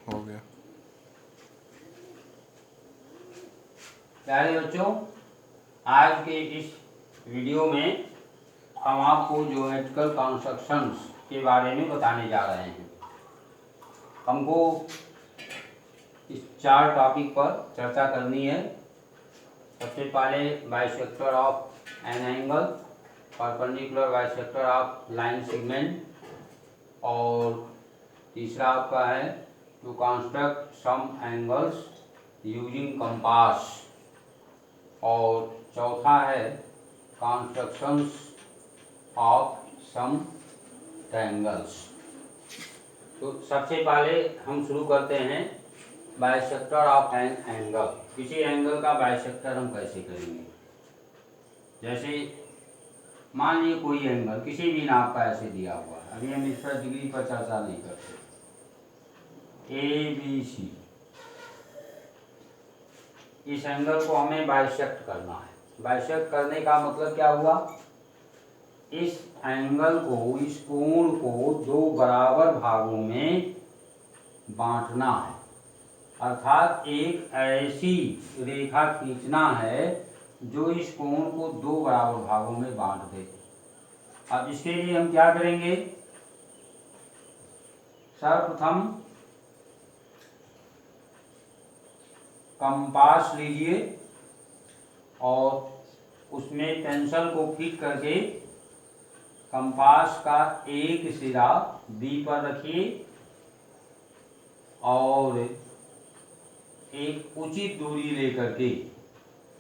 हो गया। प्यारे बच्चों, आज के इस वीडियो में हम आपको ज्योमेट्रिकल कंस्ट्रक्शंस के बारे में बताने जा रहे हैं। हमको इस 4 टॉपिक पर चर्चा करनी है। सबसे पहले bisector of an angle, perpendicular bisector of line segment, और तीसरा आपका है to construct some angles using compass, और चौथा है कंस्ट्रक्शंस ऑफ सम ट्रायंगल्स। तो सबसे पहले हम शुरू करते हैं बाइसेक्टर ऑफ एन एंगल। किसी एंगल का बाइसेक्टर हम कैसे करेंगे? जैसे मान लीजिए कोई एंगल किसी भी नाप का ऐसे दिया हुआ है, अभी हम इस पर डिग्री पर चर्चा नहीं करते। ABC, इस एंगल को हमें बाइसेक्ट करना है। बाइसेक्ट करने का मतलब क्या हुआ? इस एंगल को, इस कोण को 2 बराबर भागों में बांटना है, अर्थात एक ऐसी रेखा खींचना है जो इस कोण को 2 बराबर भागों में बांट दे। अब इसके लिए हम क्या करेंगे? सर्वप्रथम कंपास लीजिए और उसमें पेंसिल को फिट करके कंपास का एक सिरा B पर रखिए और एक उचित दूरी लेकर के,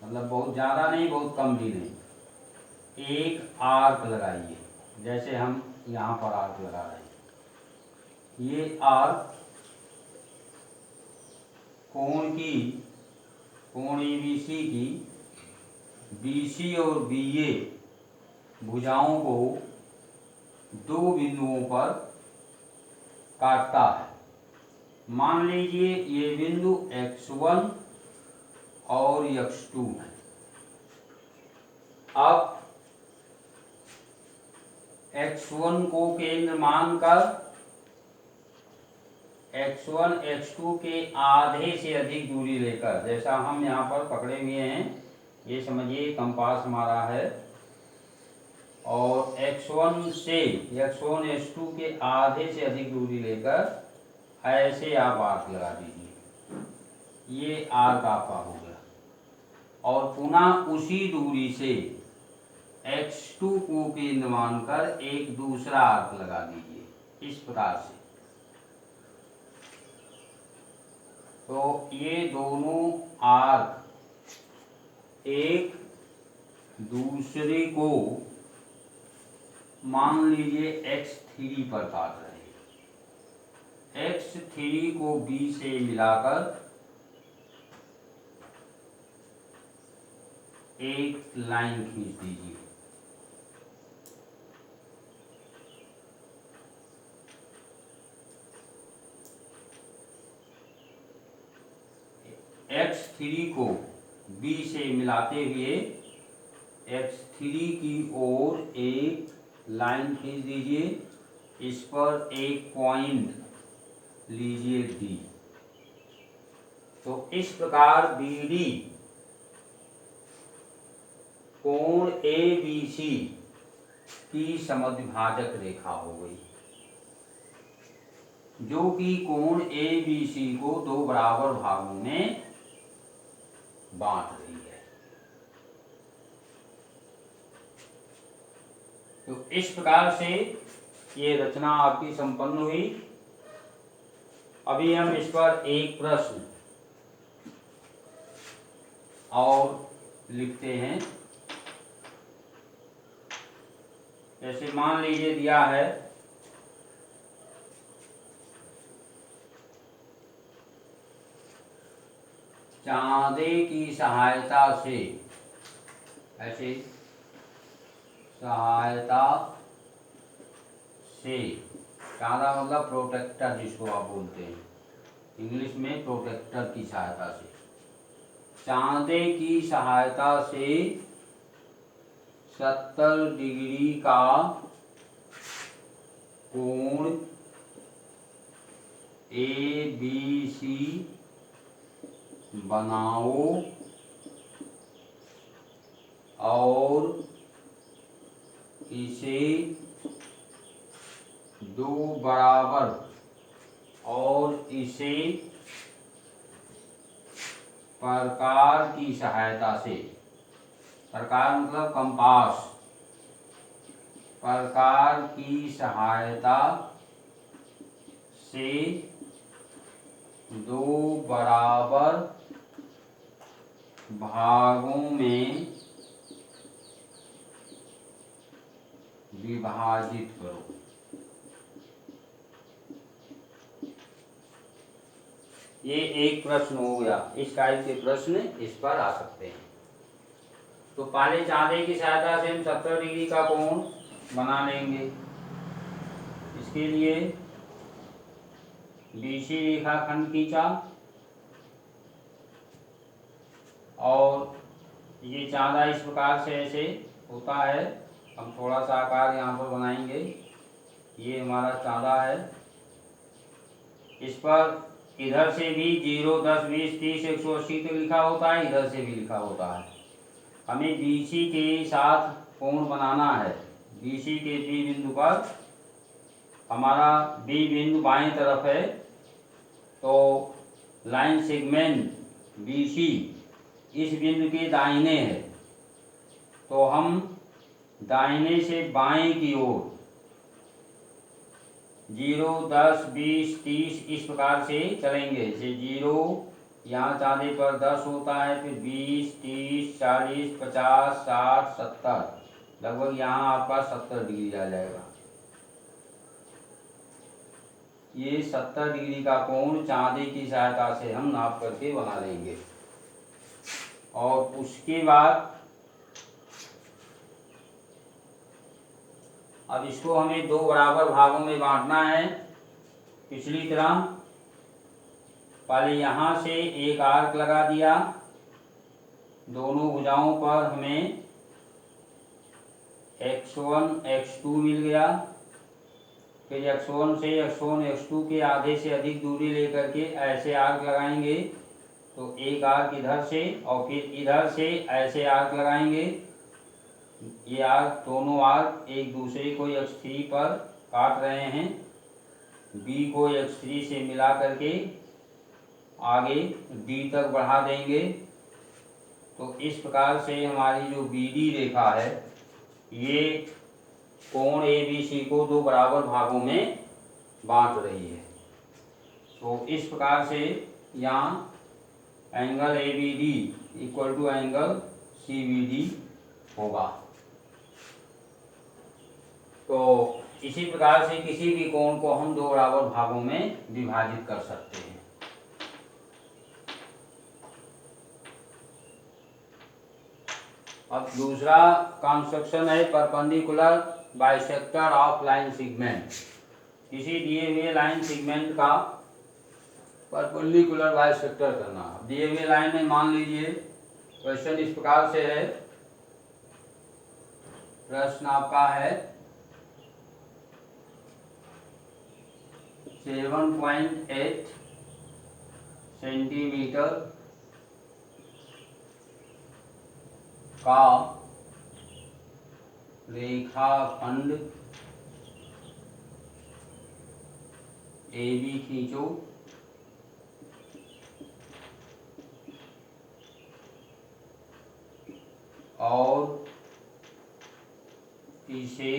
मतलब बहुत ज़्यादा नहीं बहुत कम भी नहीं, एक आर्क लगाइए। जैसे हम यहाँ पर आर्क लगा रहे हैं। ये आर्क कोण ABC की BC और BA भुजाओं को 2 बिंदुओं पर काटता है। मान लीजिए ये बिंदु x1 और x2 है। अब x1 को केंद्र मानकर x1 x2 के आधे से अधिक दूरी लेकर, जैसा हम यहाँ पर पकड़े हुए हैं, ये समझिए कंपास हमारा है, और x1 से x1 x2 के आधे से अधिक दूरी लेकर ऐसे आप आर्क लगा दीजिए। ये आर्क आपका हो गया। और पुनः उसी दूरी से x2 को केंद्र मानकर एक दूसरा आर्क लगा दीजिए, इस प्रकार से। तो ये दोनों आर्क एक दूसरे को मान लीजिए x3 पर काट रहे हैं। x3 को B से मिलाकर एक लाइन खींच दीजिए। x3 को B से मिलाते हुए x3 की ओर एक लाइन खींच दीजिए। इस पर एक पॉइंट लीजिए D। तो इस प्रकार BD कोण ABC की समद्विभाजक रेखा हो गई, जो कि कोण ABC को 2 बराबर भागों में बांट रही है। तो इस प्रकार से ये रचना आपकी संपन्न हुई। अभी हम इस पर एक प्रश्न और लिखते हैं। जैसे मान लीजिए दिया है चांदे की सहायता से, ऐसे सहायता से, चांदा मतलब प्रोटेक्टर जिसको आप बोलते हैं, इंग्लिश में प्रोटेक्टर की सहायता से, चांदे की सहायता से 70 डिग्री का कोण ABC बनाओ और इसे दो बराबर और इसे प्रकार की सहायता से, प्रकार मतलब कंपास, प्रकार की सहायता से दो बराबर भागों में विभाजित करो। ये एक प्रश्न हो गया। इस टाइप के प्रश्न इस पर आ सकते हैं। तो पहले चांदे की सहायता से हम 70 डिग्री का कोण बना लेंगे। इसके लिए BC रेखाखंड खींचा और ये चांदा इस प्रकार से ऐसे होता है। हम थोड़ा सा आकार यहाँ पर बनाएंगे। ये हमारा चांदा है। इस पर इधर से भी 0, 10, 20, 30, 180 तक लिखा होता है, इधर से भी लिखा होता है। हमें BC के साथ कोण बनाना है। BC के B बिंदु पर हमारा B बिंदु बाएं तरफ है, तो लाइन सेगमेंट BC इस बिंदु के दाहिने है। तो हम दाहिने से बाएं की ओर 0, 10, 20, 30 इस प्रकार से चलेंगे। जैसे 0 यहाँ चांदे पर 10 होता है, फिर 20, 30, 40, 50, 60, 70, लगभग यहाँ आपका 70 डिग्री आ जाएगा। ये 70 डिग्री का कोण चांदी की सहायता से हम नाप करके बना लेंगे। और उसके बाद अब इसको हमें दो बराबर भागों में बांटना है। पिछली तरह पहले यहाँ से एक आर्क लगा दिया, दोनों भुजाओं पर हमें x1 x2 मिल गया। फिर x1 से x1 x2 के आधे से अधिक दूरी लेकर के ऐसे आर्क लगाएंगे। तो एक आर्क इधर से और फिर इधर से ऐसे आर्क लगाएंगे। ये आर्क, दोनों आर्क एक दूसरे को x3 पर काट रहे हैं। B को x3 से मिला करके आगे D तक बढ़ा देंगे। तो इस प्रकार से हमारी जो BD रेखा है, ये कोण ABC को दो बराबर भागों में बांट रही है। तो इस प्रकार से यहाँ angle ABD equal to angle CBD होगा। तो इसी प्रकार से किसी भी कोण को हम दो बराबर भागों में विभाजित कर सकते हैं। अब दूसरा कंस्ट्रक्शन है perpendicular bisector of line segment. किसी दिए हुए लाइन सेगमेंट का परपेंडिकुलर बाइसेक्टर करना। दिए हुए लाइन में मान लीजिए क्वेश्चन इस प्रकार से है। प्रश्न आपका है 7.8 सेंटीमीटर का रेखाखंड AB खींचो और इसे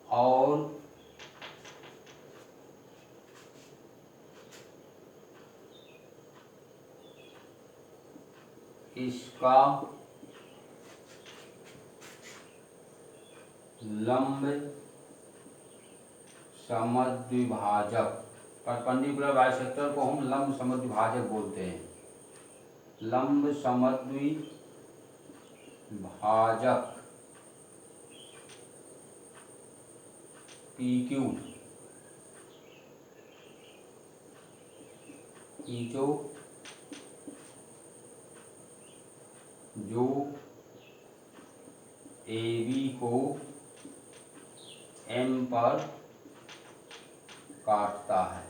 और इसका लंब समद्विभाजक, परपेंडिकुलर बाइसेक्टर को हम लंब समद्विभाजक बोलते हैं। लंब समद्विभाजक PQ खींचो जो AB को M पर काटता है।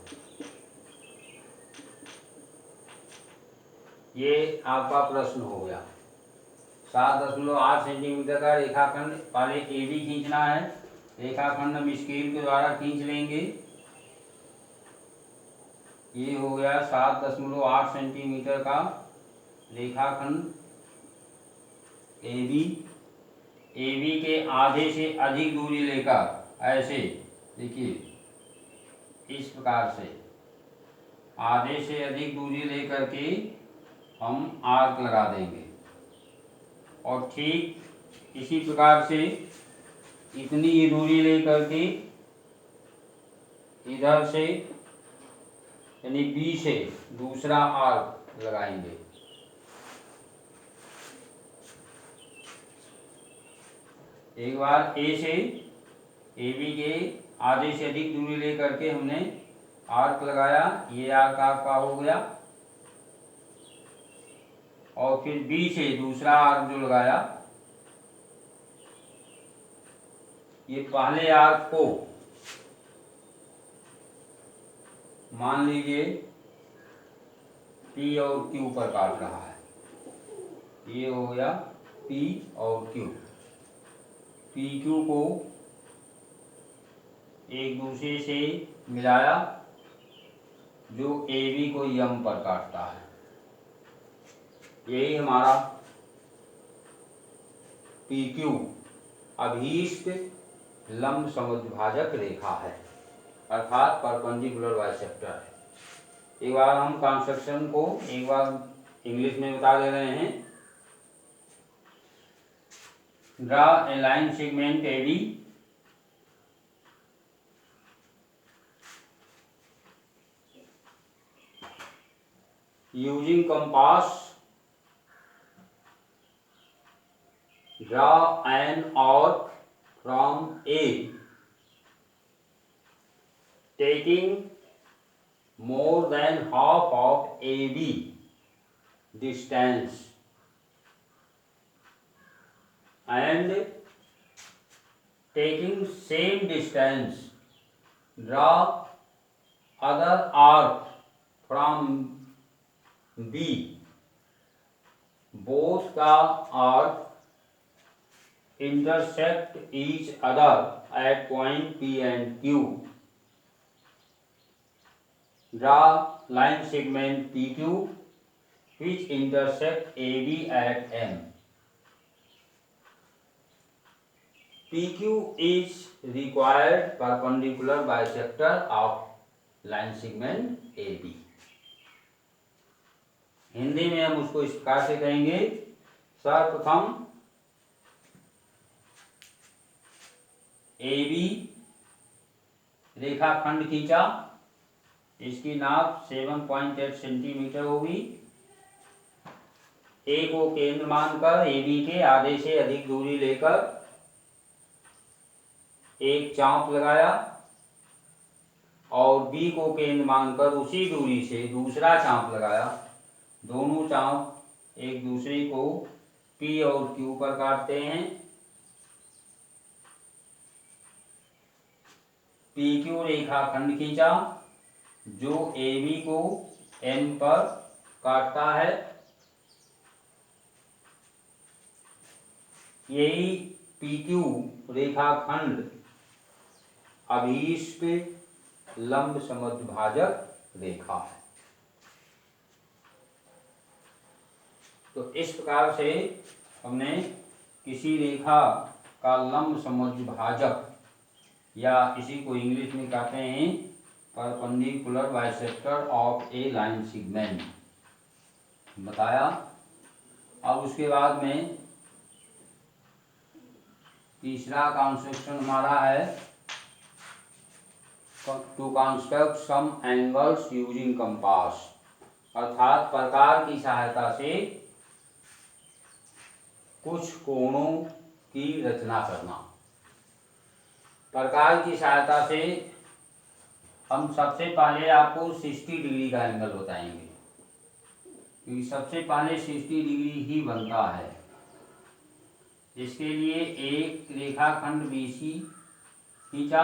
ये आपका प्रश्न हो गया। 7.8 सेंटीमीटर का रेखाखंड पहले ए बी खींचना है। रेखाखंड हम स्केल के द्वारा खींच लेंगे। ये हो गया 7.8 सेंटीमीटर का रेखाखंड ए बी के आधे से अधिक दूरी लेकर ऐसे देखिए इस प्रकार से आधे से अधिक दूरी लेकर के हम आर्क लगा देंगे। और ठीक इसी प्रकार से इतनी ही दूरी लेकर के इधर से यानी बी से दूसरा आर्क लगाएंगे। एक बार ए से ए बी के आधे से अधिक दूरी लेकर के हमने आर्क लगाया। ये आर्क आपका हो गया। और फिर बी से दूसरा आर्क जो लगाया, ये पहले आर्क को मान लीजिए पी और क्यू पर काट रहा है। ये हो गया पी और क्यू। पी क्यू को एक दूसरे से मिलाया जो ए बी को यम पर काटता है। यही हमारा पी क्यू अभीष्ट लंब समद्विभाजक रेखा है, अर्थात परपेंडिकुलर बाइसेक्टर है। एक बार हम कंस्ट्रक्शन को एक बार इंग्लिश में बता दे रहे हैं। Draw a line segment A be using compass. Draw an arc from A taking more than half of AB distance and taking same distance draw other arc from B. Both the arc intersect each other at point P and Q. Draw line segment PQ which intersect AB at M. PQ is required perpendicular bisector of line segment AB. Hindi में हम उसको इस प्रकार से कहेंगे। सर्वप्रथम A B रेखाखंड खींचा। इसकी नाप 7.8 सेंटीमीटर होगी। ए को केंद्र मानकर ए बी के आधे से अधिक दूरी लेकर एक चाप लगाया और बी को केंद्र मानकर उसी दूरी से दूसरा चाप लगाया। दोनों चाप एक दूसरे को पी और क्यू पर काटते हैं। पी क्यू रेखाखंड खींचा जो ए बी को एम पर काटता है। यही पी क्यू रेखाखंड अभीष्ट लंब समद्विभाजक रेखा है। तो इस प्रकार से हमने किसी रेखा का लंब समद्विभाजक या इसी को इंग्लिश में कहते हैं perpendicular bisector of a line segment बताया। अब उसके बाद में तीसरा कंस्ट्रक्शन हमारा है to construct some angles using compass, अर्थात प्रकार की सहायता से कुछ कोणों की रचना करना। प्रकार की सहायता से हम सबसे पहले आपको 60 डिग्री का एंगल बताएंगे, क्योंकि सबसे पहले 60 डिग्री ही बनता है। इसके लिए एक रेखाखंड BC खींचा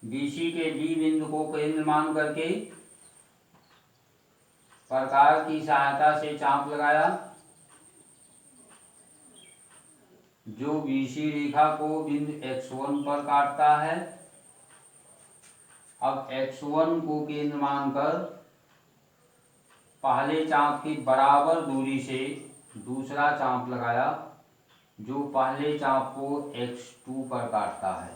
BC के D बिंदु को केंद्र मान करके प्रकार की सहायता से चाप लगाया। जो BC रेखा को बिंदु x1 पर काटता है। अब x1 को केंद्र मानकर पहले चाप की बराबर दूरी से दूसरा चाप लगाया, जो पहले चाप को x2 पर काटता है।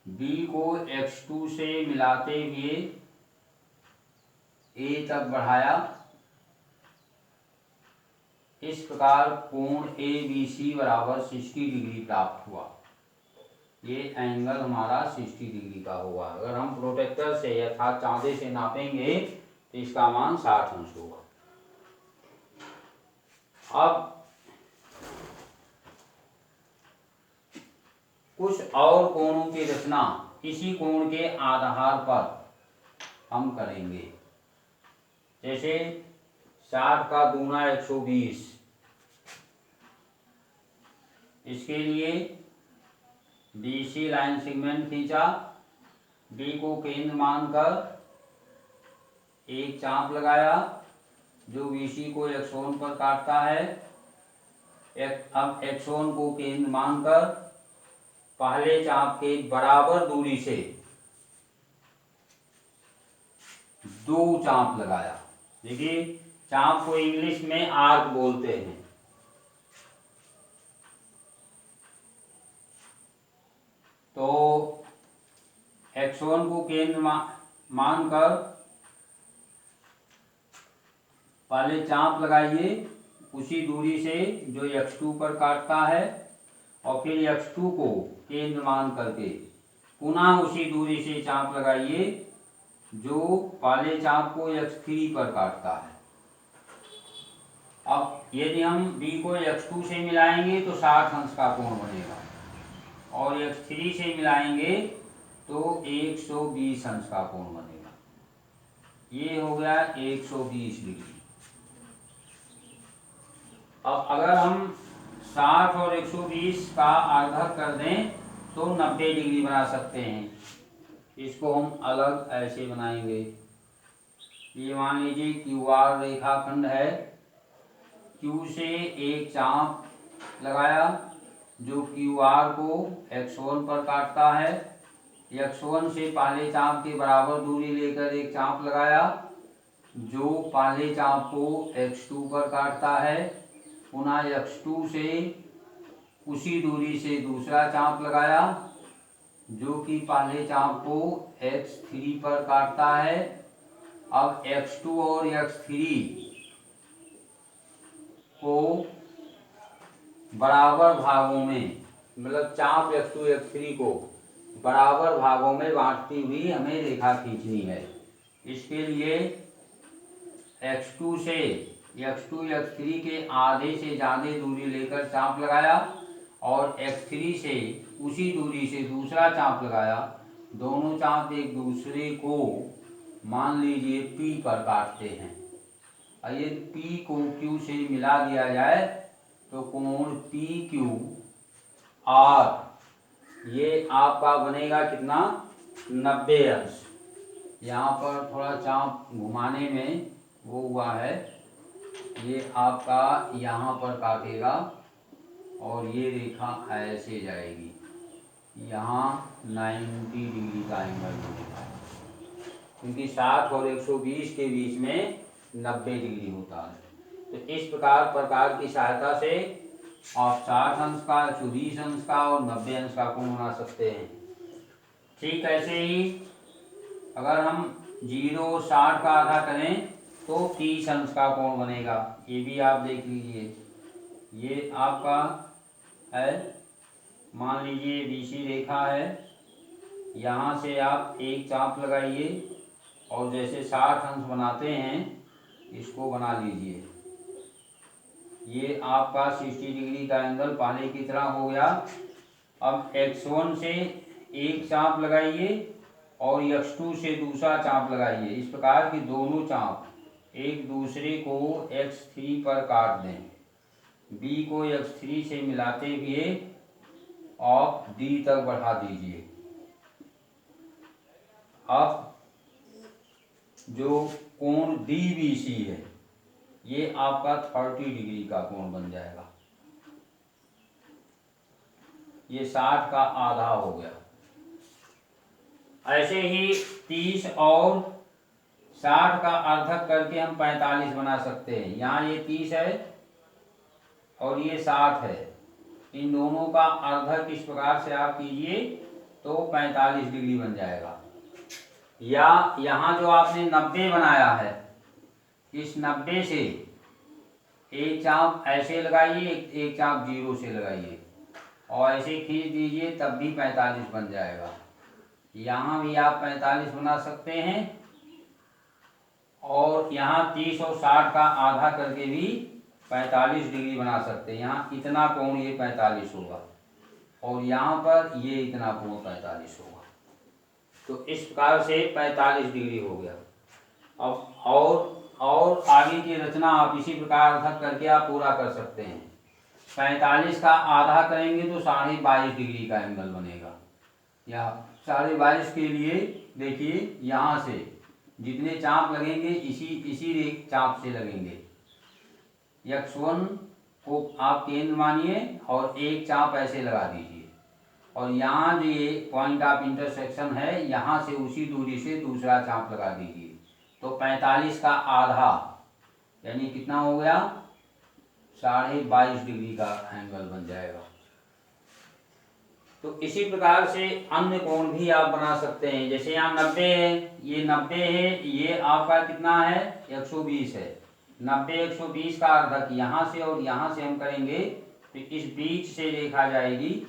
B को x2 से मिलाते हुए A तक बढ़ाया। इस प्रकार कोण ABC बराबर 60 डिग्री प्राप्त हुआ। ये एंगल हमारा 60 डिग्री का होगा। अगर हम प्रोटेक्टर से अर्थात चांदे से नापेंगे तो इसका मान 60 अंश होगा। अब कुछ और कोणों की रचना इसी कोण के आधार पर हम करेंगे। जैसे 60 का दूना 120। इसके लिए BC लाइन सेगमेंट खींचा। B को केंद्र मानकर एक चाप लगाया, जो BC को x1 पर काटता है। अब x1 को केंद्र मानकर पहले चाप के बराबर दूरी से दो चाप लगाया। देखिए, चाप को इंग्लिश में आर्क बोलते हैं। तो x1 को केंद्र मानकर पहले चाप लगाइए उसी दूरी से जो x2 पर काटता है, और फिर x2 को केंद्र मान करके पुनः उसी दूरी से चाप लगाइए जो पहले चाप को x3 पर काटता है। अब यदि हम B को x2 से मिलाएंगे तो 60 अंश का कोण बनेगा, और x3 से मिलाएंगे तो 120 अंश का कोण बनेगा। ये हो गया 120 डिग्री। अब अगर हम 60 और 120 का अर्धक कर दें तो 90 डिग्री बना सकते हैं। इसको हम अलग ऐसे बनाएंगे। ये मान लीजिए QR रेखाखंड है। Q से एक चाप लगाया जो QR को x1 पर काटता है। x1 से पहले चाप के बराबर दूरी लेकर एक चाप लगाया जो पहले चाप को x2 पर काटता है। पुनः x2 से उसी दूरी से दूसरा चाप लगाया जो कि पहले चाप को x3 पर काटता है। अब x2 और x3 को बराबर भागों में, मतलब चाप x2 x3 को बराबर भागों में बांटती हुई हमें रेखा खींचनी है। इसके लिए x2 से x2 x3 के आधे से ज़्यादा दूरी लेकर चाप लगाया और x3 से उसी दूरी से दूसरा चाप लगाया। दोनों चाप एक दूसरे को मान लीजिए P पर काटते हैं। और यदि P को Q से मिला दिया जाए तो कोण PQ और ये आपका बनेगा कितना, 90 अंश। यहाँ पर थोड़ा चाप घुमाने में वो हुआ है, ये आपका यहाँ पर काटेगा और ये रेखा ऐसे जाएगी, यहाँ 90 डिग्री का एंगल बनेगा, क्योंकि 60 और 120 के बीच में 90 डिग्री होता है। तो इस प्रकार की सहायता से आप 60 अंश का, 120 अंश का और 90 अंश का कोण बना सकते हैं। ठीक ऐसे ही अगर हम 0 और 60 का आधा करें तो 30 अंश का कोण बनेगा। ये भी आप देख लीजिए। ये आपका है, मान लीजिए BC रेखा है, यहाँ से आप एक चाप लगाइए और जैसे 60 अंश बनाते हैं इसको बना लीजिए। ये आपका 60 डिग्री का एंगल पहले की तरह हो गया। अब x1 से एक चाप लगाइए और x2 से दूसरा चाप लगाइए। इस प्रकार की दोनों चाप एक दूसरे को x3 पर काट दें। B को x3 से मिलाते हुए ऑफ डी तक बढ़ा दीजिए। अब जो कोण DBC है ये आपका 30 डिग्री का कोण बन जाएगा। ये 60 का आधा हो गया। ऐसे ही 30 और 60 का अर्धक करके हम 45 बना सकते हैं। यहाँ ये 30 है और ये 60 है, इन दोनों का अर्धक इस प्रकार से आप कीजिए तो 45 डिग्री बन जाएगा। या यहाँ जो आपने 90 बनाया है, इस 90 से एक चाप ऐसे लगाइए, एक चाप 0 से लगाइए और ऐसे खींच दीजिए, तब भी 45 बन जाएगा। यहाँ भी आप 45 बना सकते हैं और यहाँ 30 और 60 का आधा करके भी 45 डिग्री बना सकते हैं। यहाँ इतना कोण ये 45 होगा और यहाँ पर ये इतना कोण 45 होगा। तो इस प्रकार से 45 डिग्री हो गया। अब और आगे की रचना आप इसी प्रकार अर्थक करके आप पूरा कर सकते हैं। 45 का आधा करेंगे तो 22.5 डिग्री का एंगल बनेगा। या 22.5 के लिए देखिए यहाँ से जितने चाप लगेंगे इसी चाप से लगेंगे। x1 को आप केंद्र मानिए और एक चाप ऐसे लगा दीजिए और यहाँ जो ये पॉइंट ऑफ इंटरसेक्शन है यहाँ से उसी दूरी से दूसरा चाप लगा दीजिए। तो 45 का आधा यानी कितना हो गया, 22.5 डिग्री का एंगल बन जाएगा। तो इसी प्रकार से अन्य कोण भी आप बना सकते हैं। जैसे यहाँ 90 है, ये 90 है, ये आपका कितना है 120 है। 90 120 का अर्धक यहाँ से और यहाँ से हम करेंगे तो इस बीच से रेखा जाएगी,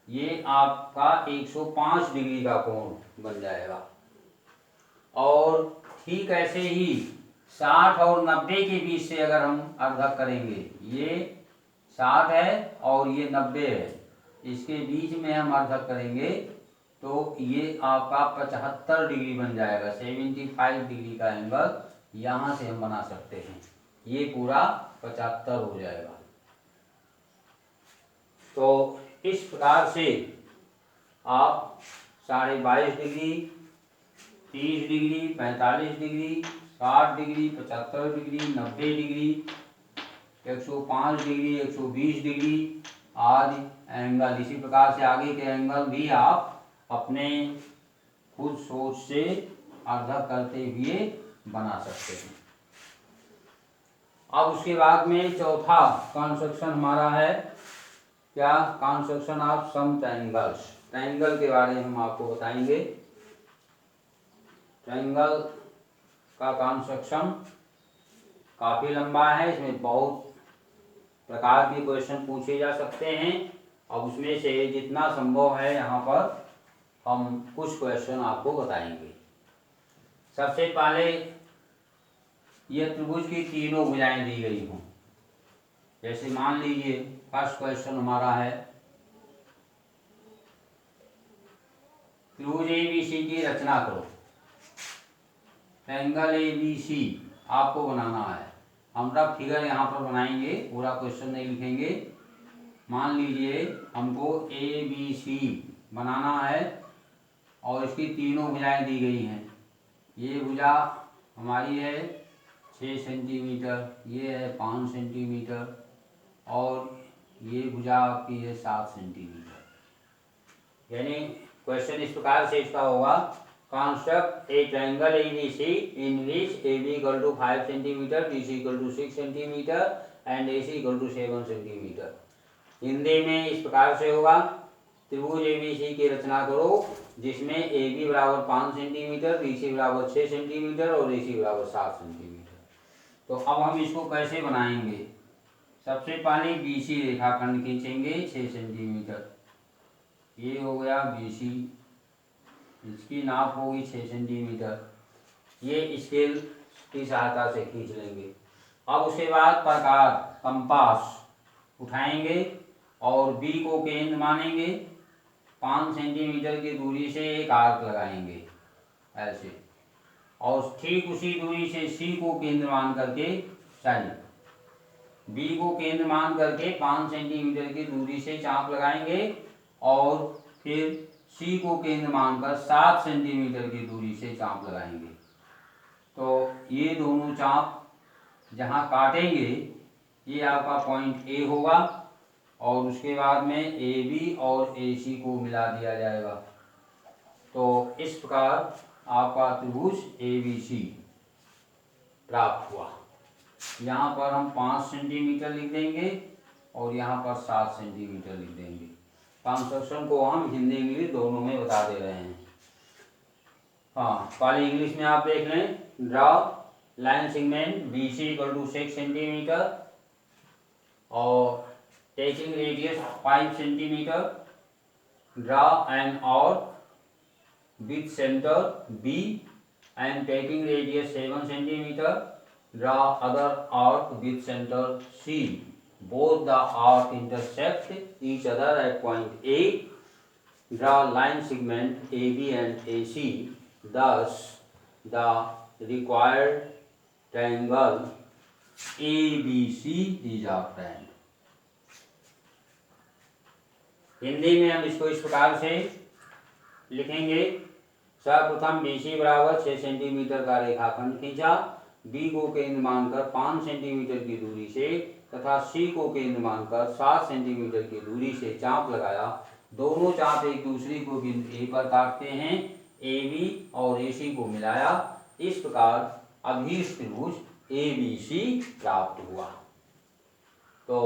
ये आपका 105 डिग्री का कोण बन जाएगा। और ठीक ऐसे ही 60 और 90 के बीच से अगर हम अर्धक करेंगे, ये 60 है और ये 90 है, इसके बीच में हम अर्धक करेंगे तो ये आपका 75 डिग्री बन जाएगा। 75 डिग्री का एंगल यहाँ से हम बना सकते हैं, ये पूरा 75 हो जाएगा। तो इस प्रकार से आप 22.5 degree, 30 degree, 45 degree, 60 degree, 75 degree, 90 degree, 105 degree, 120 degree आदि एंगल, इसी प्रकार से आगे के एंगल भी आप अपने खुद सोच से अर्धक करते हुए बना सकते हैं। अब उसके बाद में चौथा कंस्ट्रक्शन हमारा है क्या, construction of some triangles. Triangle के बारे में हम आपको बताएंगे। ट्रायंगल का कंस्ट्रक्शन काफ़ी लंबा है, इसमें बहुत प्रकार के क्वेश्चन पूछे जा सकते हैं। अब उसमें से जितना संभव है यहाँ पर हम कुछ क्वेश्चन आपको बताएंगे। सबसे पहले ये त्रिभुज की तीनों भुजाएं दी गई हों। जैसे मान लीजिए फर्स्ट क्वेश्चन हमारा है त्रिभुज ABC की रचना करो। ट्रायंगल ABC आपको बनाना है। हम रफ फिगर यहाँ पर बनाएंगे, पूरा क्वेश्चन नहीं लिखेंगे। मान लीजिए हमको ABC बनाना है और इसकी तीनों भुजाएं दी गई हैं। ये भुजा हमारी है 6 सेंटीमीटर, ये है 5 सेंटीमीटर और ये भुजा आपकी है 7 सेंटीमीटर। यानी क्वेश्चन इस प्रकार से इसका होगा, construct a triangle ABC in which AB equal to 5 centimeter, BC equal to 6 centimeter and AC equal to 7 centimeter। Hindi में इस प्रकार से होगा, त्रिभुज ABC की रचना करो जिसमें AB बराबर 5 सेंटीमीटर, BC बराबर 6 सेंटीमीटर और AC बराबर 7 सेंटीमीटर। तो अब हम इसको कैसे बनाएंगे, सबसे पहले BC रेखाखंड खींचेंगे 6 सेंटीमीटर, ये हो गया BC, इसकी नाप होगी 6 सेंटीमीटर, ये स्केल की सहायता से खींच लेंगे। अब उसके बाद प्रकार कंपास उठाएंगे और B को केंद्र मानेंगे, 5 सेंटीमीटर की दूरी से एक आर्क लगाएंगे ऐसे, और ठीक उसी दूरी से C को केंद्र मान करके B को केंद्र मान करके 5 सेंटीमीटर की दूरी से चाप लगाएंगे और फिर सी को केंद्र मानकर 7 सेंटीमीटर की दूरी से चाप लगाएंगे। तो ये दोनों चाप जहाँ काटेंगे ये आपका पॉइंट ए होगा और उसके बाद में ए बी और ए सी को मिला दिया जाएगा। तो इस प्रकार आपका त्रिभुज ए बी सी प्राप्त हुआ। यहाँ पर हम 5 सेंटीमीटर लिख देंगे और यहाँ पर 7 सेंटीमीटर लिख देंगे। कंस्ट्रक्शन को हम हिंदी इंग्लिश दोनों में बता दे रहे हैं। हाँ, पहले इंग्लिश में आप देख लें। Draw line segment B C equal to 6 centimetre और taking radius 5 centimetre. Draw an arc with centre B and taking radius 7 centimetre. Draw other arc with center C. Both the arc intersect each other at point A. Draw line segment AB and AC. Thus, the required triangle ABC is obtained. Hindi में हम इसको इस प्रकार से लिखेंगे। सर्वप्रथम BC बराबर 6 centimetre का रेखाखंड खींचा। बी को केंद्र मानकर 5 सेंटीमीटर की दूरी से तथा सी को केंद्र मानकर 7 सेंटीमीटर की दूरी से चाप लगाया। दोनों चाप एक दूसरे को बिंदु ए पर काटते हैं। ए बी और ए सी को मिलाया। इस प्रकार अभीष्ट त्रिभुज ए बी सी प्राप्त हुआ। तो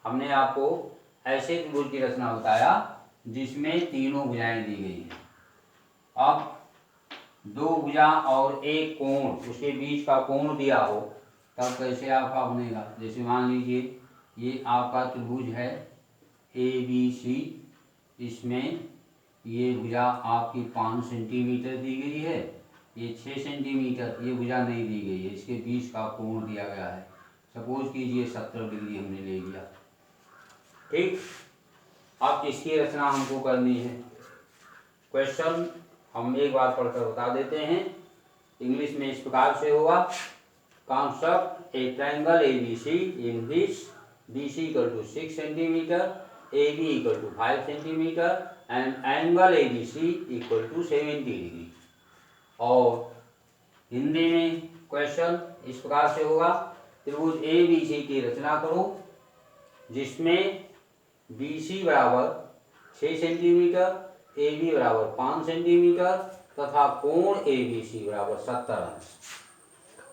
हमने आपको ऐसे त्रिभुज की रचना बताया जिसमें तीनों भुजाएं दी गई हैं। अब 2 भुजा और एक कोण, उसके बीच का कोण दिया हो तब कैसे आपका बनेगा। जैसे मान लीजिए ये आपका त्रिभुज है ए बी सी, इसमें ये भुजा आपकी 5 सेंटीमीटर दी गई है, ये 6 सेंटीमीटर, ये भुजा नहीं दी गई है, इसके बीच का कोण दिया गया है। सपोज कीजिए 70 डिग्री हमने ले लिया। ठीक, अब इसकी रचना हमको करनी है। क्वेश्चन हम एक बार पढ़कर बता देते हैं। इंग्लिश में इस प्रकार से होगा। Construct a triangle A B C in which B C equal to 6 centimetre, A B equal to 5 centimetre and angle A B C equal to 70 degree. और हिंदी में क्वेश्चन इस प्रकार से होगा। त्रिभुज ए बी सी की रचना करो जिसमें बी सी बराबर 6 सेंटीमीटर, ए बी बराबर 5 सेंटीमीटर तथा कोण ए बी सी बराबर 70 अंश।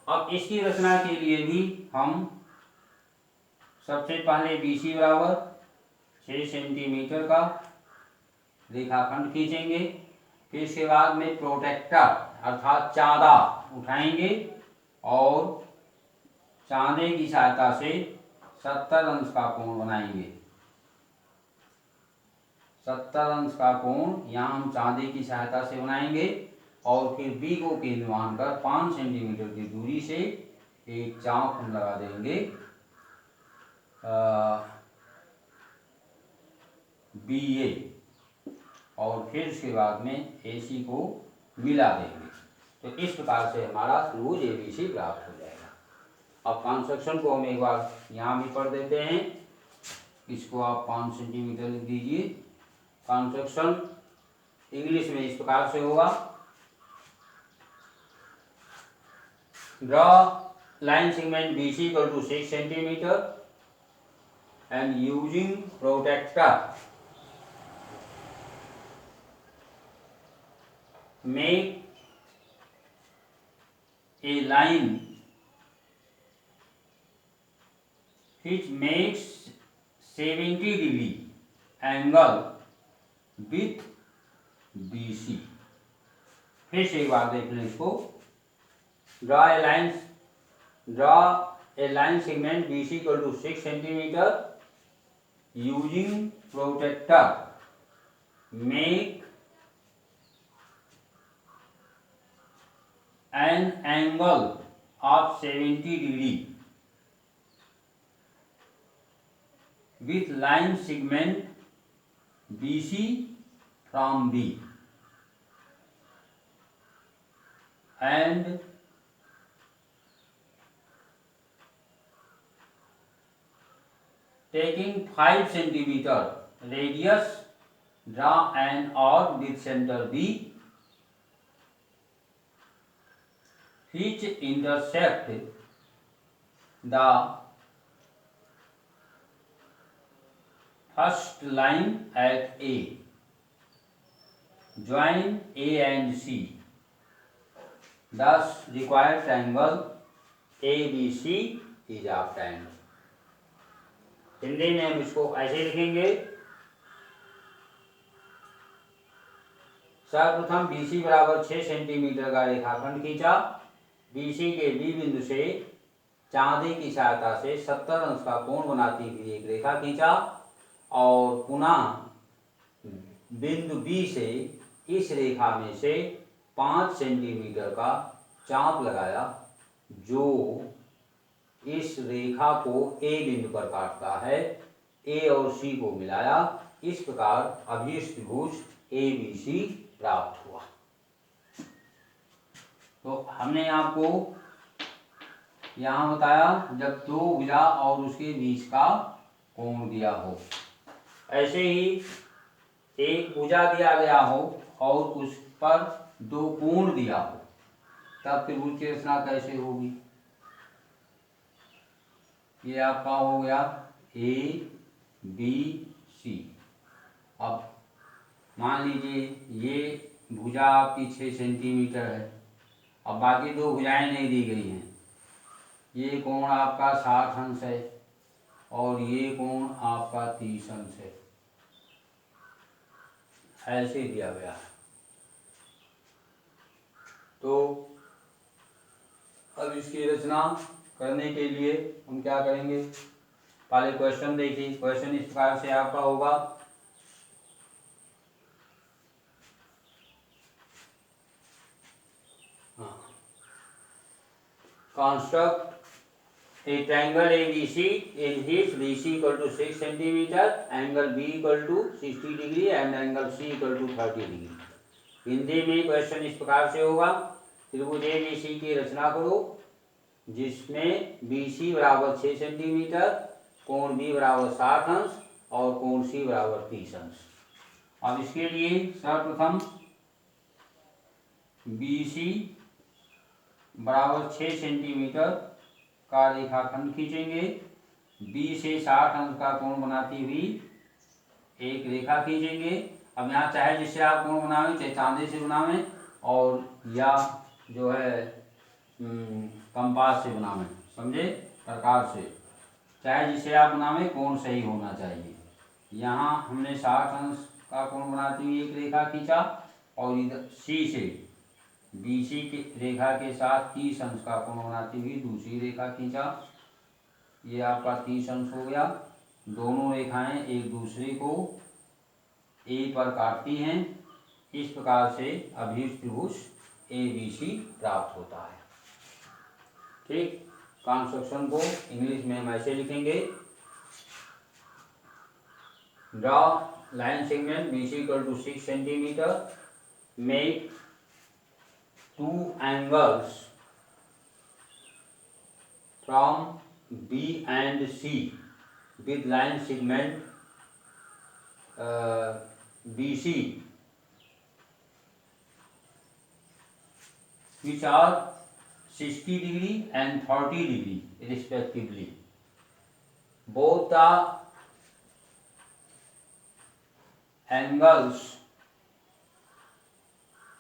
अब इसकी रचना के लिए भी हम सबसे पहले बी सी बराबर 6 सेंटीमीटर का रेखाखंड खींचेंगे। फिर इसके बाद में प्रोटेक्टर अर्थात चांदा उठाएंगे और चांदे की सहायता से 70 अंश का कोण बनाएंगे। 70 अंश का कोण यहाँ हम चांदी की सहायता से बनाएंगे और फिर बी को केंद्र मानकर 5 सेंटीमीटर की दूरी से एक चाप हम लगा देंगे बी ए और फिर उसके बाद में ए सी को मिला देंगे। तो इस प्रकार से हमारा त्रिभुज ए बी सी प्राप्त हो जाएगा। अब कंस्ट्रक्शन को हम एक बार यहाँ भी पढ़ देते हैं। इसको आप 5 सेंटीमीटर लिख दीजिए। कंस्ट्रक्शन इंग्लिश में इस प्रकार से होगा। Draw line segment B C equal to 6 centimetre and using protractor make a line which makes 70 degree angle with BC। फिर से एक बार देख लें इसको। Draw a line segment BC equal to 6 centimetre using protractor make an angle of 70 degree with line segment BC from B and taking 5 centimeter radius draw an orb with centre B which intersect the first line at A. Join A and C. Thus required triangle ABC is obtained. Hindi में हम इसको ऐसे लिखेंगे। सर्वप्रथम BC बराबर 6 centimetre का रेखाखंड खींचा। BC के B बिंदु से चांदी की सहायता से 70 अंश का कोण बनाती हुई एक रेखा खींचा और पुनः बिंदु B से इस रेखा में से 5 सेंटीमीटर का चाप लगाया जो इस रेखा को A बिंदु पर काटता है। A और C को मिलाया। इस प्रकार अभिष्ट त्रिभुज ABC प्राप्त हुआ। तो हमने आपको यहाँ बताया जब दो भुजा और उसके बीच का कोण दिया हो, ऐसे ही एक भुजा दिया गया हो और उस पर दो कोण दिया हो, तब त्रिभुज की रचना कैसे होगी। ये आपका हो गया A B C। अब मान लीजिए ये भुजा आपकी 6 सेंटीमीटर है। अब बाकी दो भुजाएं नहीं दी गई हैं। ये कोण आपका 60 अंश है और ये कोण आपका 30 अंश है, ऐसे दिया गया है। तो अब इसकी रचना करने के लिए हम क्या करेंगे, पहले क्वेश्चन देखिए। क्वेश्चन इस प्रकार से आपका होगा, construct a triangle ABC in which BC equal to 6 centimeter, angle B equal to 60 degree and angle C equal to 30 degree। Hindi में क्वेश्चन इस प्रकार से होगा, त्रिभुज ABC की रचना करो जिसमें BC बराबर 6 सेंटीमीटर, कोण B बराबर 60 अंश और कोण C बराबर 30 अंश। अब इसके लिए सर्वप्रथम BC बराबर 6 सेंटीमीटर का रेखाखंड खींचेंगे। B से 60 अंश का कोण बनाती हुई एक रेखा खींचेंगे। अब यहाँ चाहे जिससे आप कोण बनावें, चाहे चांदी से बनावें और या जो है कंपास से बनावें, समझे, प्रकार से, चाहे जिससे आप बनावें, कोण सही होना चाहिए। यहाँ हमने 60 अंश का कोण बनाती हुई एक रेखा खींचा और इधर C से BC की रेखा के साथ 30 अंश का कोण बनाती हुई दूसरी रेखा खींचा। ये आपका 30 अंश हो गया। दोनों रेखाएं एक दूसरे को A पर काटती हैं। इस प्रकार से अभिष्ट त्रिभुज ABC प्राप्त होता है। ठीक, कंस्ट्रक्शन को इंग्लिश में हम ऐसे लिखेंगे, draw line segment BC equal to 6 centimetre, make two angles from B and C with line segment BC which are 60 degree and 40 degree respectively. Both the angles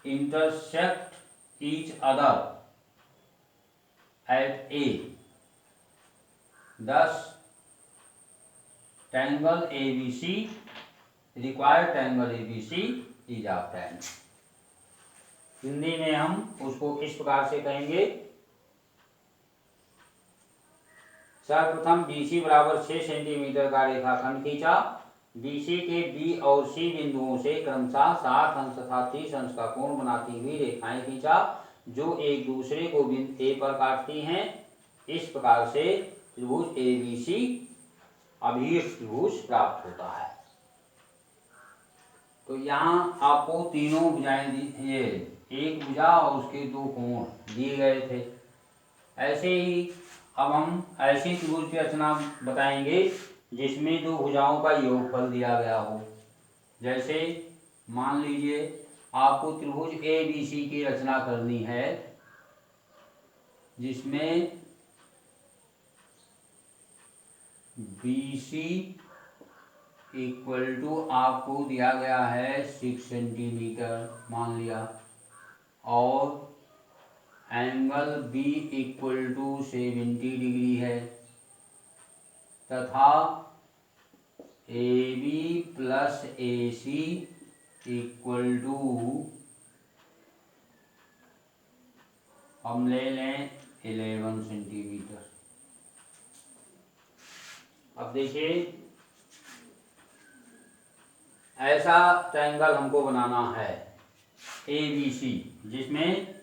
intersect each other at A. Thus, triangle ABC, required triangle ABC is obtained. Hindi में हम उसको इस प्रकार से कहेंगे, सर्वप्रथम BC बराबर 6 centimetre का रेखाखंड खींचा। BC के B और C बिंदुओं से क्रमशः 60 अंश तथा 30 अंश का कोण बनाती हुई रेखाएं खींचा जो एक दूसरे को बिंदु A पर काटती हैं। इस प्रकार से त्रिभुज ABC अभिष्ट त्रिभुज प्राप्त होता है। तो यहाँ आपको तीनों भुजाएं दी, ये एक भुजा और उसके दो कोण दिए गए थे। ऐसे ही अब हम ऐसी त्रिभुज की रचना बताएंगे जिसमें दो भुजाओं का योगफल दिया गया हो। जैसे मान लीजिए आपको त्रिभुज ए बी सी की रचना करनी है, जिसमें बी सी इक्वल टू आपको दिया गया है 6 सेंटीमीटर मान लिया, और angle B equal to 70 degree है, तथा A B plus A C equal to हम ले लें 11 सेंटीमीटर। अब देखिए, ऐसा ट्रायंगल हमको बनाना है ए बी सी, जिसमें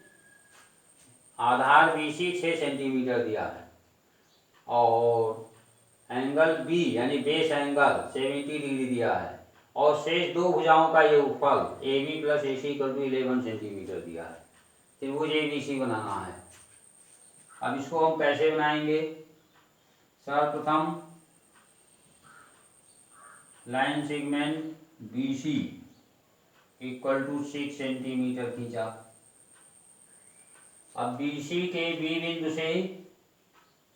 आधार बी सी 6 सेंटीमीटर दिया है और एंगल बी यानी बेस एंगल 70 डिग्री दिया है, और शेष दो भुजाओं का योगफल A B plus A C equal to 11 centimetre दिया है। त्रिभुज ए बी सी बनाना है। अब इसको हम कैसे बनाएंगे? सर्वप्रथम line segment B C equal to 6 centimetre खींचा। अब बी सी के बी बिंदु से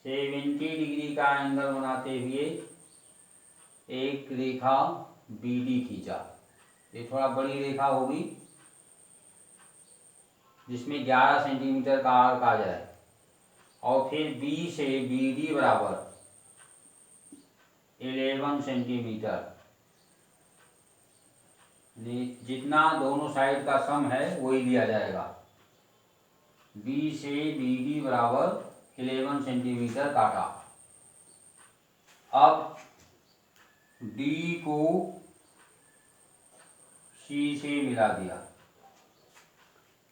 70 डिग्री का एंगल बनाते हुए एक रेखा बी डी खींचा। ये थोड़ा बड़ी रेखा होगी, जिसमें 11 सेंटीमीटर का आर्क आ जाए, और फिर बी से बी डी बराबर 11 सेंटीमीटर, जितना दोनों साइड का सम है वही दिया जाएगा। बी से बी डी बराबर 11 सेंटीमीटर काटा। अब डी को सी से मिला दिया।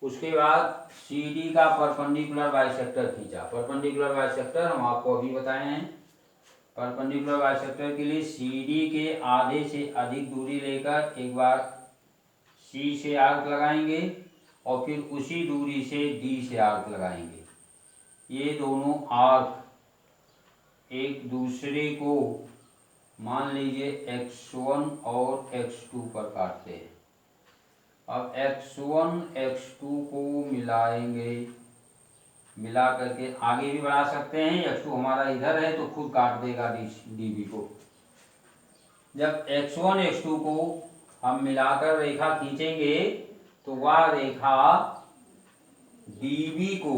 उसके बाद सी डी का परपेंडिकुलर बाइसेक्टर खींचा। परपेंडिकुलर बाइसेक्टर हम आपको अभी बताए हैं। परपेंडिकुलर बाइसेक्टर के लिए सी डी के आधे से अधिक दूरी लेकर एक बार सी से आर्क लगाएंगे और फिर उसी दूरी से डी से आर्क लगाएंगे। ये दोनों आर्क एक दूसरे को मान लीजिए x1 और x2 पर काटते हैं। अब x1 x2 को मिलाएंगे, मिला करके आगे भी बढ़ा सकते हैं। x2 हमारा इधर है तो खुद काट देगा db को। जब x1 x2 को हम मिलाकर रेखा खींचेंगे तो वह रेखा db को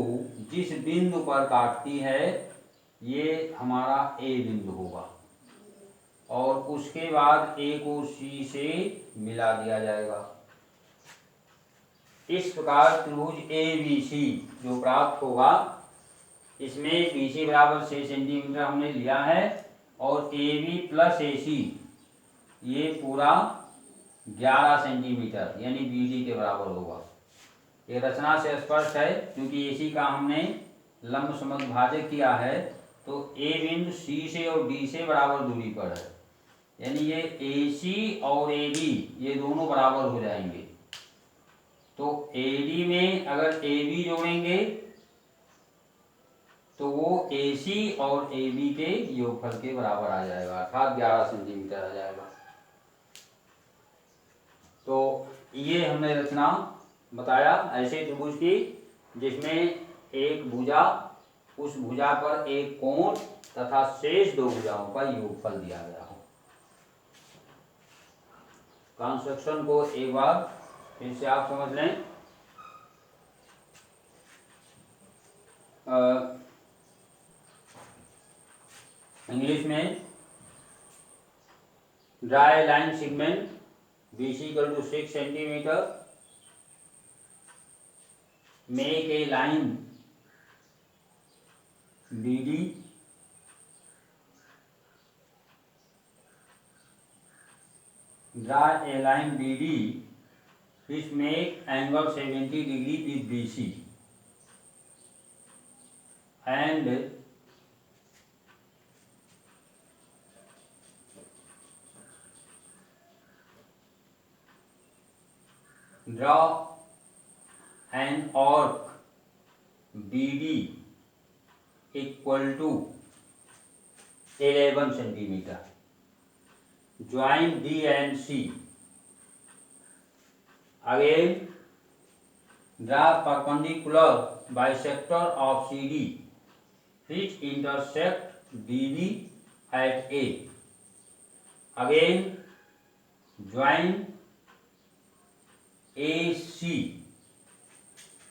जिस बिंदु पर काटती है ये हमारा a बिंदु होगा, और उसके बाद a को c से मिला दिया जाएगा। इस प्रकार त्रिभुज ए बी सी जो प्राप्त होगा, इसमें बी सी बराबर 6 सेंटीमीटर हमने लिया है, और ए बी प्लस ए सी ये पूरा 11 सेंटीमीटर यानी बी डी के बराबर होगा। ये रचना से स्पष्ट है, क्योंकि ए सी का हमने लंब समद्विभाजक किया है, तो ए बिंदु सी से और डी से बराबर दूरी पर है, यानी ये ए सी और ए डी ये दोनों बराबर हो जाएंगे। तो ए डी में अगर ए बी जोड़ेंगे तो वो ए सी और ए बी के योगफल के बराबर आ जाएगा, अर्थात 11 सेंटीमीटर आ जाएगा। तो ये हमने रचना बताया ऐसे त्रिभुज की, जिसमें एक भुजा, उस भुजा पर एक कोण तथा शेष दो भुजाओं का योगफल दिया गया हो। कंस्ट्रक्शन को एक बार फिर से आप समझ लें। इंग्लिश में dry line segment BC equal to 6 centimeter, make a line BD draw a line BD which make angle 70 degree with BC and draw an arc BD equal to 11 centimeter. Join D and C Again, draw perpendicular bisector of CD which intersect DB at A. Again, join AC.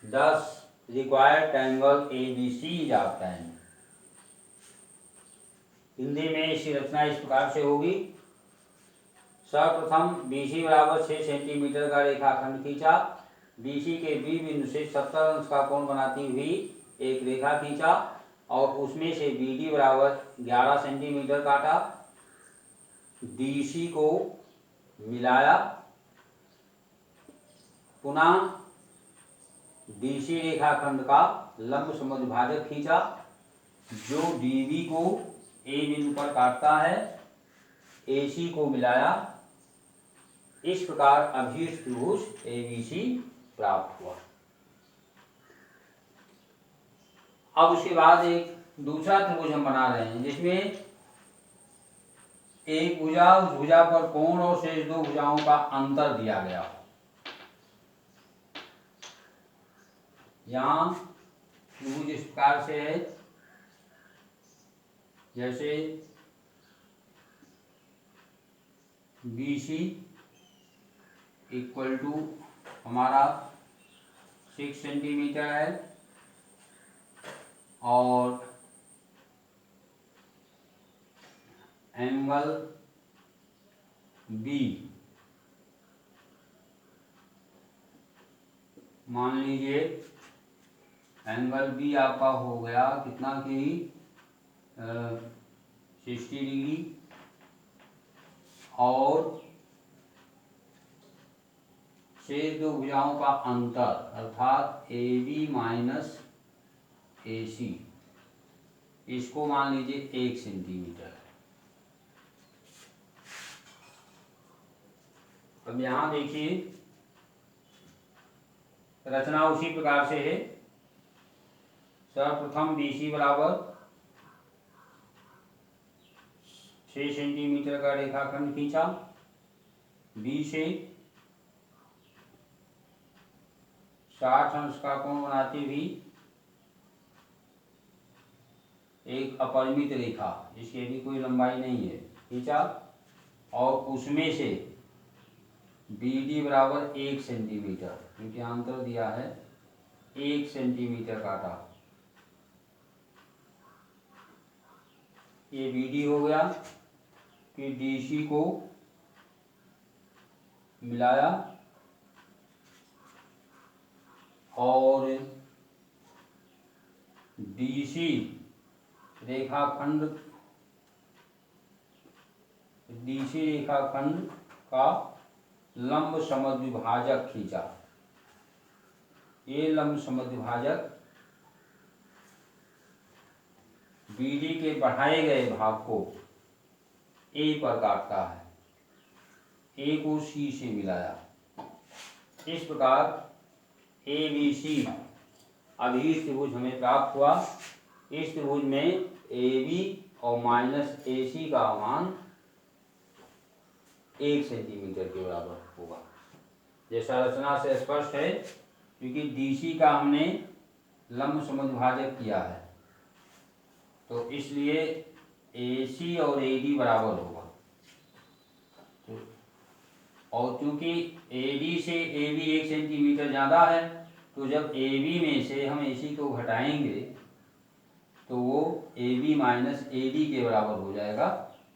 Thus, required triangle ABC is obtained. Hindi में इसकी रचना इस प्रकार से होगी। सर्वप्रथम BC बराबर 6 centimetre का रेखाखंड खींचा। BC के B बिंदु से 70 अंश का कोण बनाती हुई एक रेखा खींचा और उसमें से BD बराबर 11 सेंटीमीटर काटा। DC को मिलाया। पुनः DC रेखाखंड का लंब समद्विभाजक खींचा जो DB को A बिंदु पर काटता है। AC को मिलाया। इस प्रकार अभिष्ट त्रिभुज ABC प्राप्त हुआ। अब उसके बाद एक दूसरा त्रिभुज हम बना रहे हैं जिसमें एक भुजा, उस भुजा पर कोण और शेष दो भुजाओं का अंतर दिया गया हो। यहाँ त्रिभुज इस प्रकार से है, जैसे BC इक्वल टू हमारा 6 सेंटीमीटर है और एंगल B मान लीजिए एंगल B आपका हो गया कितना की 60 डिग्री और शेष दो भुजाओं का अंतर अर्थात AB माइनस AC इसको मान लीजिए 1 सेंटीमीटर। अब यहाँ देखिए रचना उसी प्रकार से है। सर्वप्रथम BC बराबर 6 सेंटीमीटर का रेखाखंड खींचा। B से 60 अंश का कोण बनाती हुई एक अपरिमित रेखा जिसकी भी कोई लंबाई नहीं है खींचा और उसमें से BD बराबर 1 सेंटीमीटर क्योंकि अंतर दिया है 1 सेंटीमीटर काटा। ये BD हो गया। फिर DC को मिलाया और DC रेखाखंड का लंब समद्विभाजक खींचा। ये लंब समद्विभाजक BD के बढ़ाए गए भाग को A पर काटता है। A को C से मिलाया। इस प्रकार ABC अभिष्ट त्रिभुज हमें प्राप्त हुआ। इस त्रिभुज में AB और माइनस AC का मान 1 सेंटीमीटर के बराबर होगा। जैसा रचना से स्पष्ट है क्योंकि DC का हमने लंब समद्विभाजक किया है तो इसलिए AC और AD बराबर होगा। और चूंकि AD से AB 1 सेंटीमीटर ज़्यादा है तो जब AB में से हम AC को घटाएंगे तो वो AB माइनस AD के बराबर हो जाएगा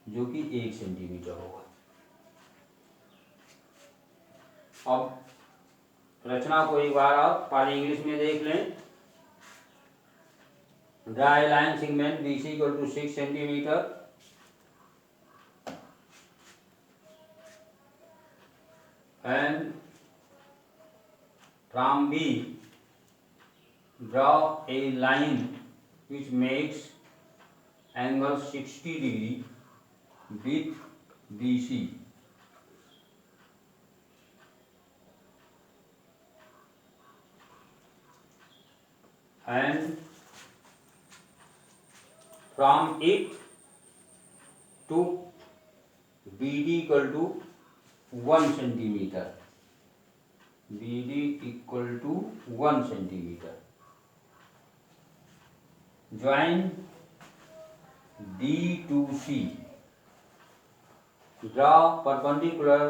जो कि 1 सेंटीमीटर होगा। अब रचना को एक बार आप पाली इंग्लिश में देख लें। Draw a line segment BC equal to 6 centimeter and from B draw a line which makes angle 60 degree with BC. And from it to BD equal to 1 centimeter. B D equal to 1 centimetre. Join D to C, draw perpendicular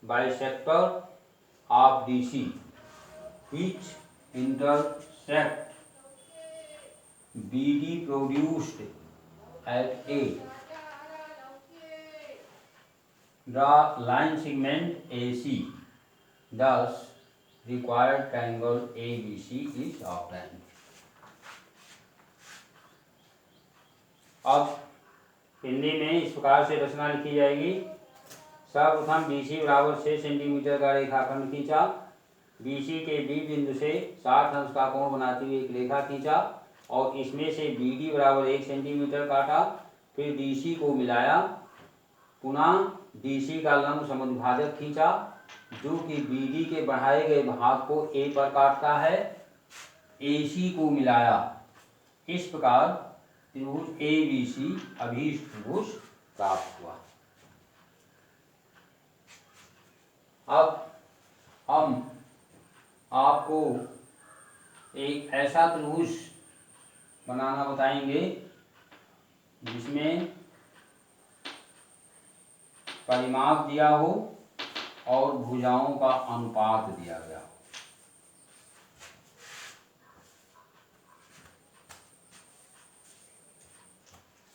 bisector of D C which intersect BD produced at A. Draw line segment AC. Thus, required triangle ABC is obtained. अब हिंदी में इस प्रकार से रचना लिखी जाएगी। सर्वप्रथम BC बराबर 6 centimetre का रेखाखंड खींचा, BC के B बिंदु से 60 अंश का कोण बनाते हुए एक रेखा खींचा और इसमें से BD बराबर 1 सेंटीमीटर काटा, फिर DC को मिलाया, पुनः DC का लंब समद्विभाजक खींचा जो कि BD के बढ़ाए गए भाग को A पर काटता है, AC को मिलाया। इस प्रकार त्रिभुज ABC अभीष्ट त्रिभुज प्राप्त हुआ। अब हम आपको एक ऐसा त्रिभुज बनाना बताएंगे जिसमें परिमाप दिया हो और भुजाओं का अनुपात दिया गया हो।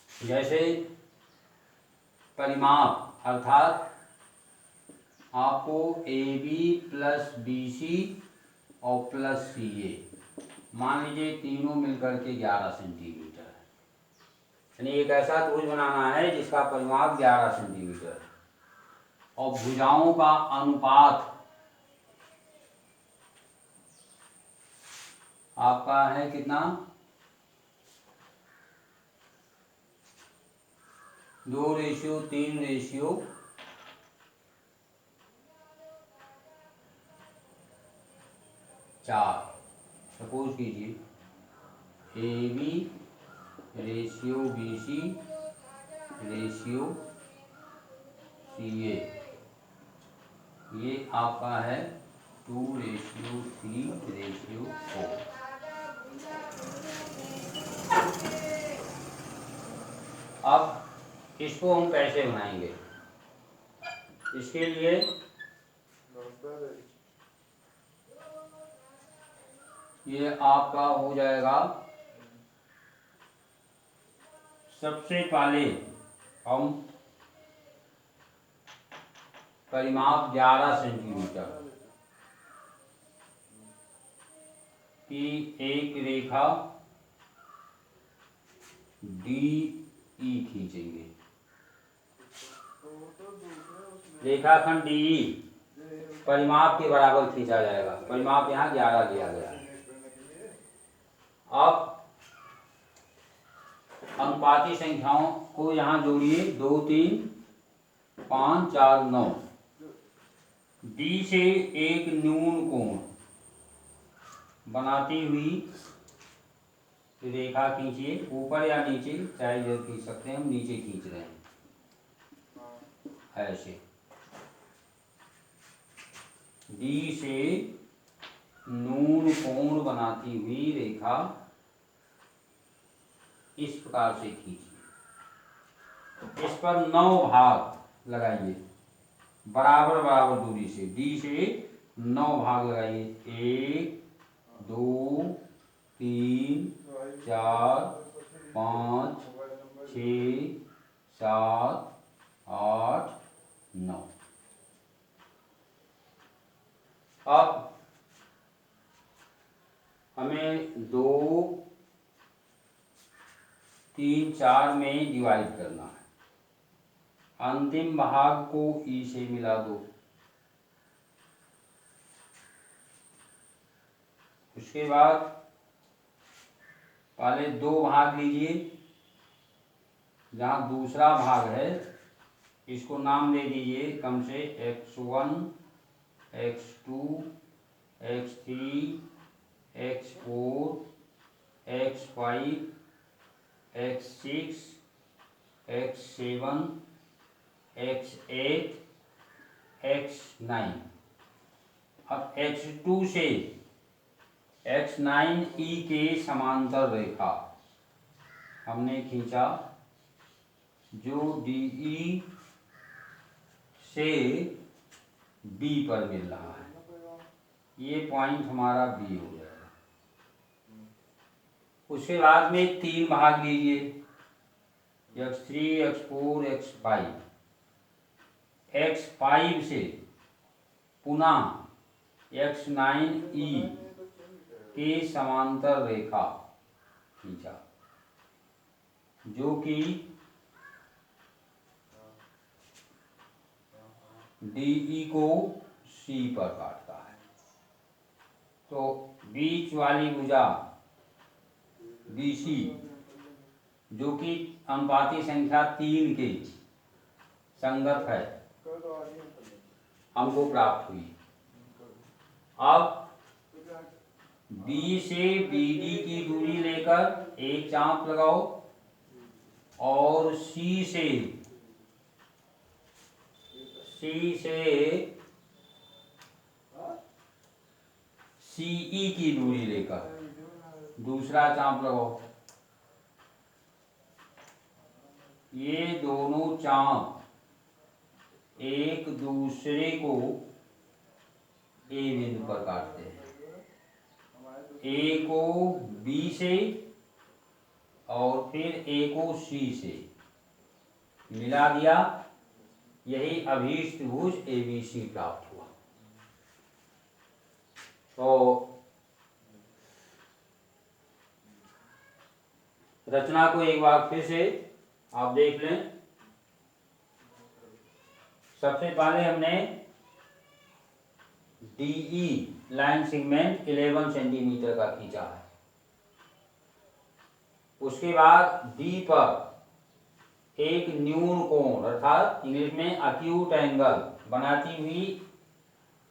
जैसे परिमाप अर्थात आपको AB प्लस BC और प्लस CA मान लीजिए तीनों मिलकर के 11 सेंटीमीटर है, यानी एक ऐसा त्रिभुज बनाना है जिसका परिमाप 11 सेंटीमीटर है और भुजाओं का अनुपात आपका है कितना, 2:3:4। सपोज कीजिए AB ratio BC ratio CA, ये आपका है 2:3:4। अब इसको हम कैसे बनाएंगे, इसके लिए ये आपका हो जाएगा, सबसे पहले हम परिमाप 11 सेंटीमीटर की एक रेखा DE खींचेंगे। रेखाखंड DE परिमाप के बराबर खींचा जाएगा, परिमाप यहाँ 11 दिया गया है। अब अनुपाती संख्याओं को यहाँ जोड़िए, 2 3 5 4 9। D से एक न्यून कोण बनाती हुई रेखा खींचिए, ऊपर या नीचे चाहे इधर खींच सकते हैं, हम नीचे खींच रहे हैं ऐसे। D से न्यून कोण बनाती हुई रेखा इस प्रकार से खींचिए। इस पर 9 भाग लगाइए बराबर बराबर दूरी से, D से 9 भाग लगाइए, 1 2 3 4 5 6 7 8 9। अब हमें 2 3 4 में डिवाइड करना है, अंतिम भाग को E से मिला दो। उसके बाद पहले 2 भाग लीजिए, जहाँ दूसरा भाग है इसको नाम दे दीजिए कम से x1 x2 x3 x4 x5 x6 x7 x8 x9। अब x2 से x9e के समांतर रेखा हमने खींचा, जो DE से B पर मिल रहा है। ये पॉइंट हमारा B हो जाएगा। उसके बाद में 3 भाग लीजिए, x3, x4, x5। x5 से पुनः x9e के समांतर रेखा खींचा, जो कि DE को C पर काटता है। तो बीच वाली भुजा BC, जो कि अनुपाती संख्या 3 के संगत है, हमको प्राप्त हुई। अब B से BD की दूरी लेकर एक चाप लगाओ और C से CE की दूरी लेकर दूसरा चाप लगाओ। ये दोनों चाप एक दूसरे को A बिंदु पर काटते हैं। A को B से और फिर A को C से मिला दिया, यही अभीष्ट त्रिभुज ABC प्राप्त हुआ। तो रचना को एक बार फिर से आप देख लें। सबसे पहले हमने DE लाइन सेगमेंट 11 सेंटीमीटर का खींचा है। उसके बाद D पर एक न्यून कोण अर्थात इंग्लिश में अक्यूट एंगल बनाती हुई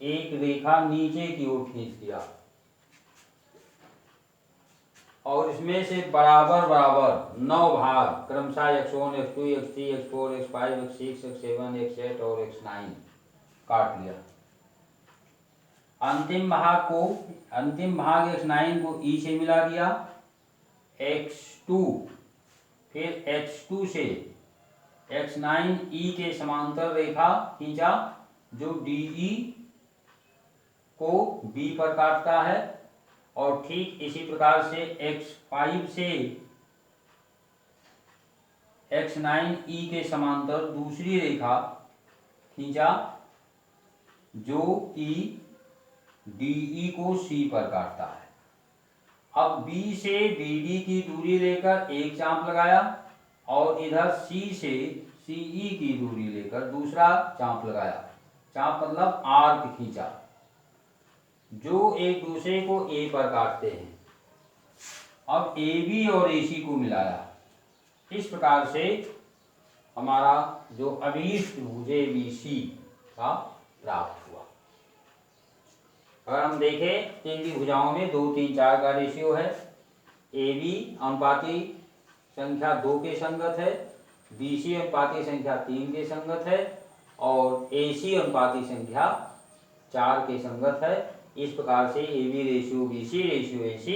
एक रेखा नीचे की ओर खींच दिया, और इसमें से बराबर बराबर 9 भाग क्रमशः x1, x2, x3, x4, x5, x6, x7, x8 और x9 काट लिया। अंतिम भाग x9 को E से मिला दिया, x2 फिर x2 से x9e के समांतर रेखा खींचा, जो DE को B पर काटता है। और ठीक इसी प्रकार से x5 से x9e के समांतर दूसरी रेखा खींचा, जो कि DE को C पर काटता है। अब B से BD की दूरी लेकर एक चाप लगाया और इधर C से CE की दूरी लेकर दूसरा चाप लगाया। चाप मतलब आर्क खींचा, जो एक दूसरे को A पर काटते हैं। अब AB और AC को मिलाया। इस प्रकार से हमारा जो अभीष्ट त्रिभुज ABC का प्राप्त हुआ। अगर हम देखें तो इनकी भुजाओं में 2, 3, 4 का रेशियो है। AB अनुपाती संख्या 2 के संगत है, BC अनुपाती संख्या 3 के संगत है और AC अनुपाती संख्या 4 के संगत है। इस प्रकार से AB ratio BC ratio AC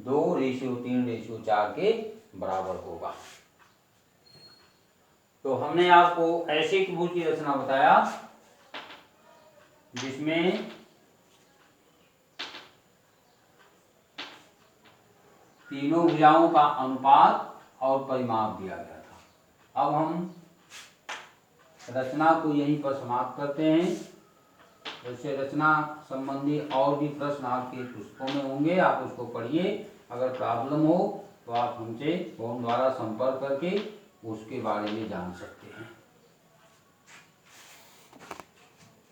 2 ratio 3 ratio 4 के बराबर होगा। तो हमने आपको ऐसे त्रिभुज की रचना बताया जिसमें तीनों भुजाओं का अनुपात और परिमाप दिया गया था। अब हम रचना को यहीं पर समाप्त करते हैं। वैसे रचना संबंधी और भी प्रश्न आपके पुस्तकों में होंगे, आप उसको पढ़िए। अगर प्रॉब्लम हो तो आप हमसे फोन द्वारा संपर्क करके उसके बारे में जान सकते हैं।